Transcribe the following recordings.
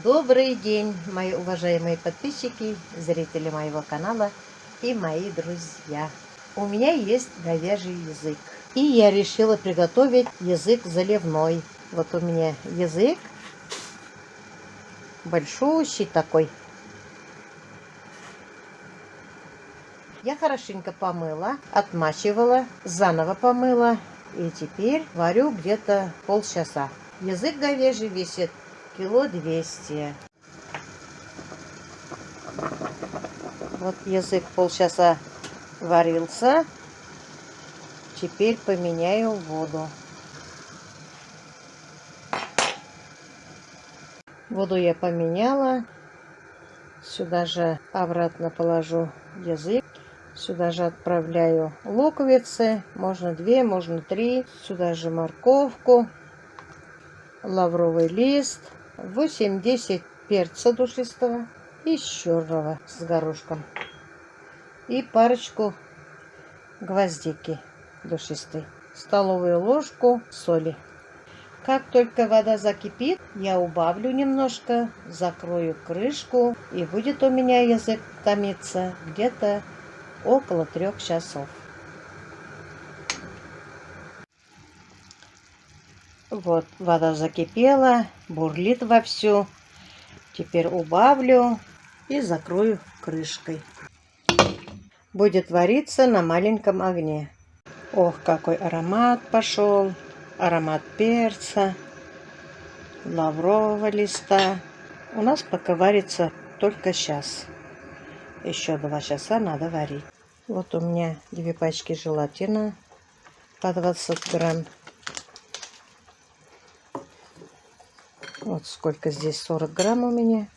Добрый день, мои уважаемые подписчики, зрители моего канала и мои друзья. У меня есть говяжий язык. И я решила приготовить язык заливной. Вот у меня язык большущий такой. Я хорошенько помыла, отмачивала, заново помыла. И теперь варю где-то полчаса. Язык говяжий весит 200 кг. Вот язык полчаса варился. Теперь поменяю воду. Воду я поменяла. Сюда же обратно положу язык. Сюда же отправляю луковицы. Можно 2, можно 3. Сюда же морковку, лавровый лист, 8-10 перца душистого и черного с горошком. И парочку гвоздики душистой. Столовую ложку соли. Как только вода закипит, я убавлю немножко, закрою крышку, и будет у меня язык томиться где-то около 3 часов. Вот, вода закипела, бурлит вовсю. Теперь убавлю и закрою крышкой. Будет вариться на маленьком огне. Ох, какой аромат пошел! Аромат перца, лаврового листа. У нас пока варится только час. Еще 2 часа надо варить. Вот у меня 2 пачки желатина по 20 грамм. Вот сколько здесь, 40 грамм у меня.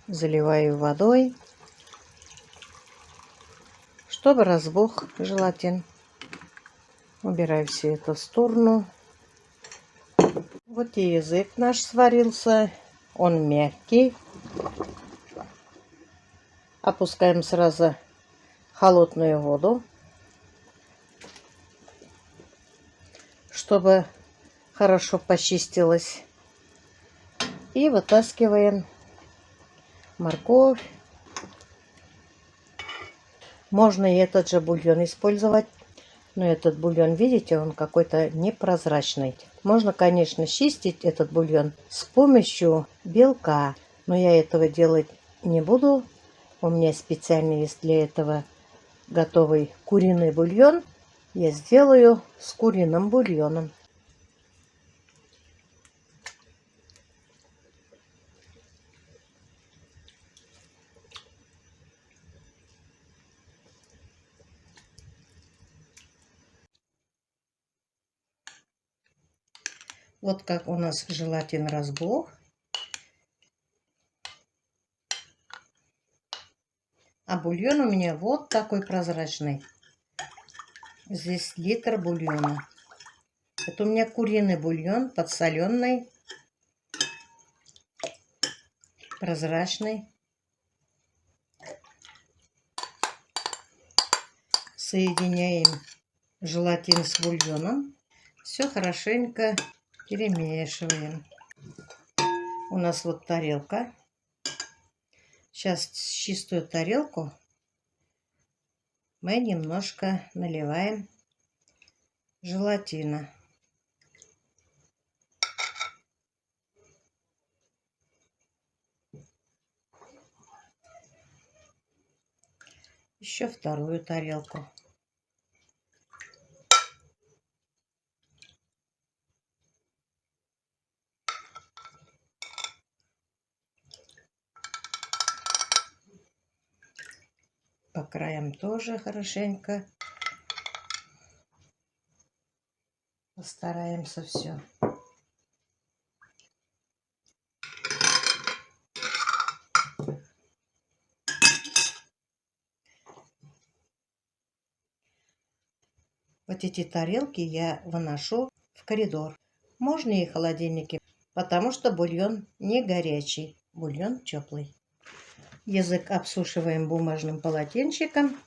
Заливаю водой, чтобы разбух желатин. Убираю все это в сторону. Вот и язык наш сварился. Он мягкий. Опускаем сразу холодную воду, чтобы хорошо почистилось. И вытаскиваем морковь. Можно и этот же бульон использовать. Но этот бульон, видите, он какой-то непрозрачный. Можно, конечно, чистить этот бульон с помощью белка. Но я этого делать не буду. У меня специально есть для этого готовый куриный бульон. Я сделаю с куриным бульоном. Вот как у нас желатин разбух. А бульон у меня вот такой прозрачный. Здесь литр бульона. Это у меня куриный бульон, подсоленный, прозрачный. Соединяем желатин с бульоном. Все хорошенько перемешиваем. У нас вот тарелка. Сейчас в чистую тарелку мы немножко наливаем желатина. Еще вторую тарелку. По краям тоже хорошенько. Постараемся все. Вот эти тарелки я выношу в коридор. Можно и в холодильнике, потому что бульон не горячий, бульон теплый. Язык обсушиваем бумажным полотенчиком.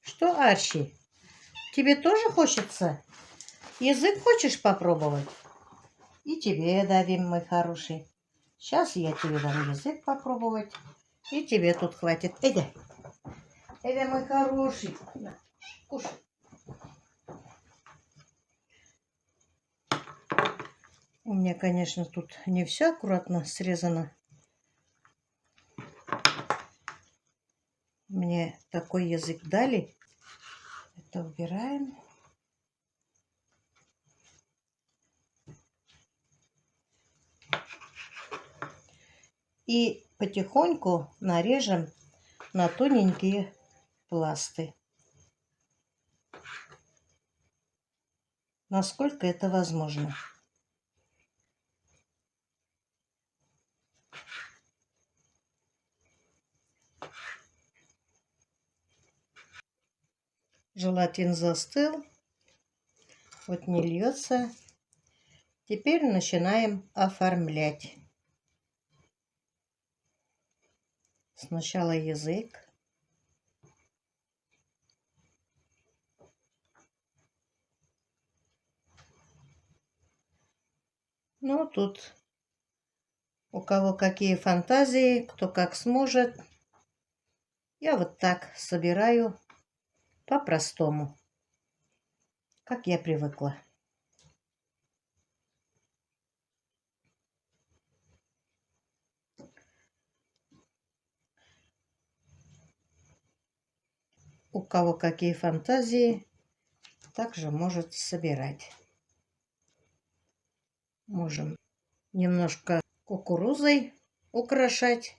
Что, Арчи, тебе тоже хочется Язык хочешь попробовать? И тебе дадим, мой хороший. Сейчас я тебе дам язык попробовать. И тебе тут хватит. Иди. Иди, мой хороший. На, кушай. У меня, конечно, тут не все аккуратно срезано. Мне такой язык дали. Это убираем. И потихоньку нарежем на тоненькие пласты. Насколько это возможно. Желатин застыл. Вот не льется. Теперь начинаем оформлять. Сначала язык. Ну, тут у кого какие фантазии, кто как сможет. Я вот так собираю по-простому, как я привыкла. У кого какие фантазии, также может собирать. Можем немножко кукурузой украшать.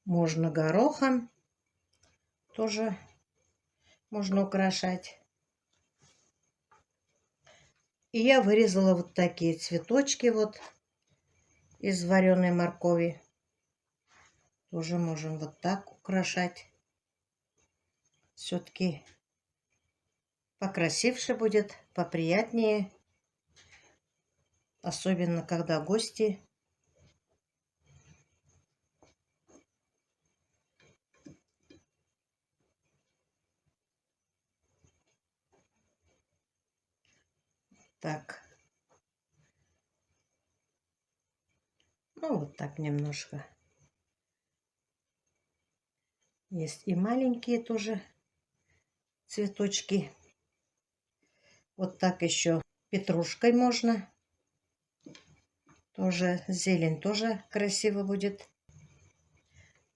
Можно горохом. Тоже можно украшать. И я вырезала вот такие цветочки вот из вареной моркови. Тоже можем вот так украшать. Все-таки покрасивше будет, поприятнее. Особенно, когда гости. Так. Ну, вот так немножко. Есть и маленькие тоже цветочки. Вот так еще петрушкой можно. Тоже зелень тоже красиво будет.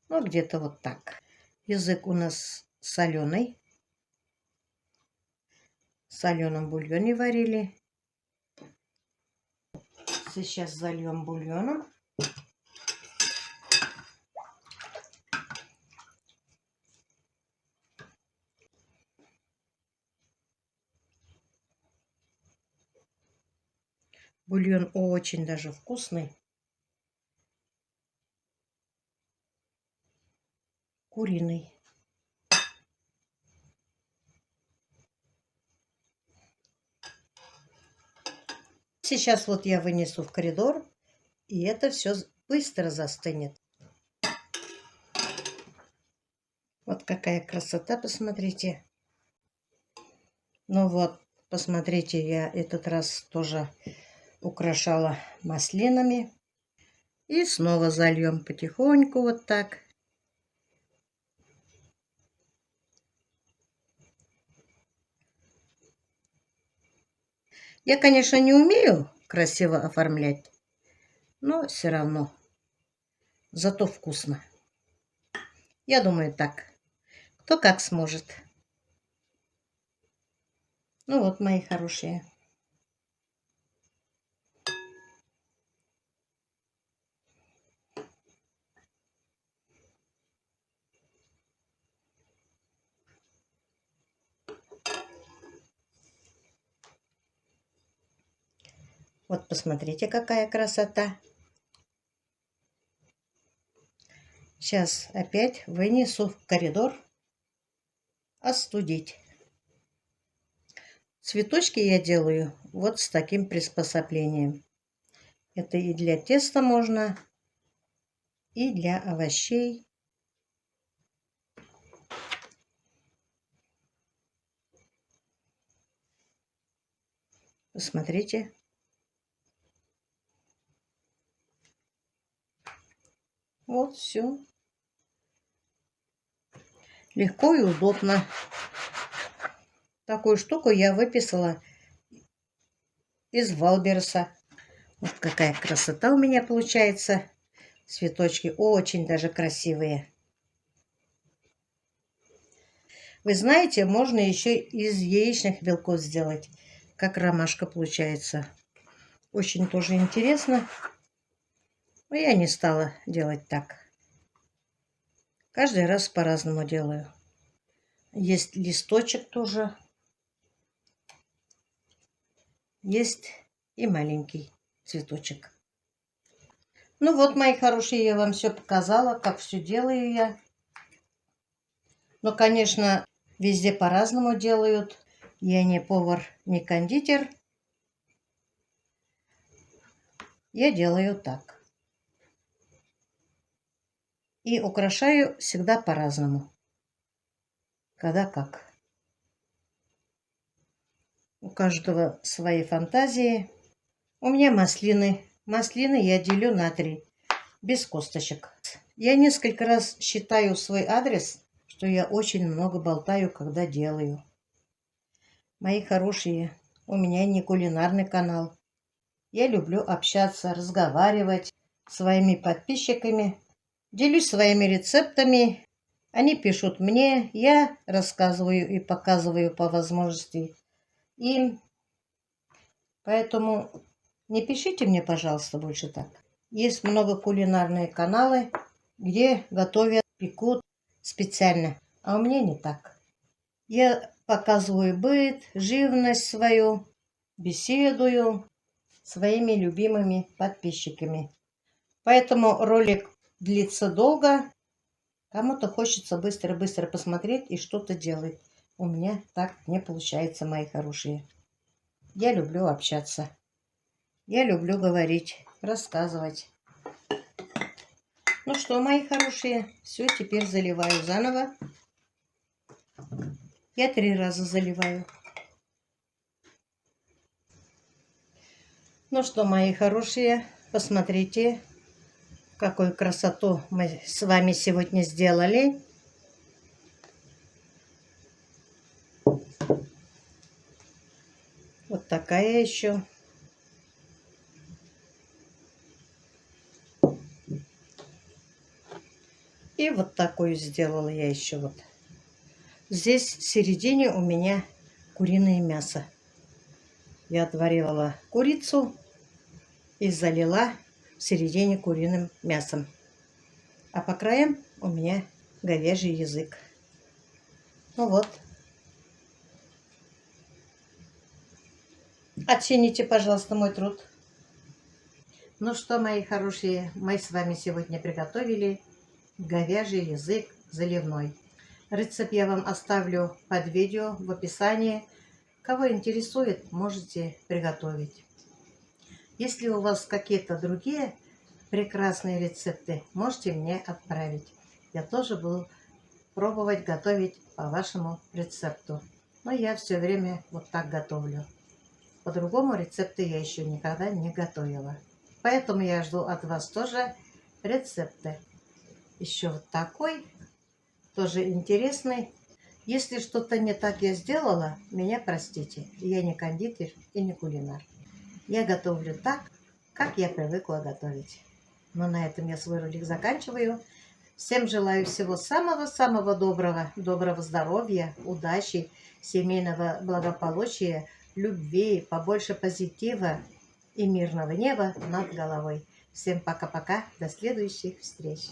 Ну, где-то вот так. Язык у нас соленый. В соленом бульоне варили. Сейчас зальем бульоном. Бульон очень даже вкусный. Куриный. Сейчас вот я вынесу в коридор, и это все быстро застынет. Вот какая красота, посмотрите. Ну вот, посмотрите, я этот раз тоже украшала маслинами. И снова зальем потихоньку вот так. Я, конечно, не умею красиво оформлять, но все равно. Зато вкусно. Я думаю, так. Кто как сможет. Ну вот, мои хорошие. Вот посмотрите, какая красота. Сейчас опять вынесу в коридор остудить. Цветочки я делаю вот с таким приспособлением. Это и для теста можно, и для овощей. Посмотрите. Вот все. Легко и удобно. Такую штуку я выписала из Валберса. Вот какая красота у меня получается. Цветочки очень даже красивые. Вы знаете, можно еще из яичных белков сделать, как ромашка получается. Очень тоже интересно. Но я не стала делать так. Каждый раз по-разному делаю. Есть листочек тоже. Есть и маленький цветочек. Ну вот, мои хорошие, я вам все показала, как все делаю я. Но, конечно, везде по-разному делают. Я не повар, не кондитер. Я делаю так. И украшаю всегда по-разному. Когда как. У каждого свои фантазии. У меня маслины. Маслины я делю на 3. Без косточек. Я несколько раз считаю свой адрес, что я очень много болтаю, когда делаю. Мои хорошие, у меня не кулинарный канал. Я люблю общаться, разговаривать с своими подписчиками. Делюсь своими рецептами. Они пишут мне, я рассказываю и показываю по возможности им. Поэтому не пишите мне, пожалуйста, больше так. Есть много кулинарные каналы, где готовят, пекут специально. А у меня не так. Я показываю быт, живность свою, беседую с своими любимыми подписчиками. Поэтому ролик длится долго. Кому-то хочется быстро-быстро посмотреть и что-то делать. У меня так не получается, мои хорошие. Я люблю общаться. Я люблю говорить, рассказывать. Ну что, мои хорошие, все, теперь заливаю заново. Я 3 раза заливаю. Ну что, мои хорошие, посмотрите, какую красоту мы с вами сегодня сделали. Вот такая еще. И вот такую сделала я еще вот. Здесь в середине у меня куриное мясо. Я отварила курицу и залила в середине куриным мясом. А по краям у меня говяжий язык. Ну вот. Оцените, пожалуйста, мой труд. Ну что, мои хорошие, мы с вами сегодня приготовили говяжий язык заливной. Рецепт я вам оставлю под видео в описании. Кого интересует, можете приготовить. Если у вас какие-то другие прекрасные рецепты, можете мне отправить. Я тоже буду пробовать готовить по вашему рецепту. Но я все время вот так готовлю. По-другому рецепты я еще никогда не готовила. Поэтому я жду от вас тоже рецепты. Еще вот такой, тоже интересный. Если что-то не так я сделала, меня простите. Я не кондитер и не кулинар. Я готовлю так, как я привыкла готовить. Но на этом я свой ролик заканчиваю. Всем желаю всего самого-самого доброго. Доброго здоровья, удачи, семейного благополучия, любви, побольше позитива и мирного неба над головой. Всем пока-пока. До следующих встреч.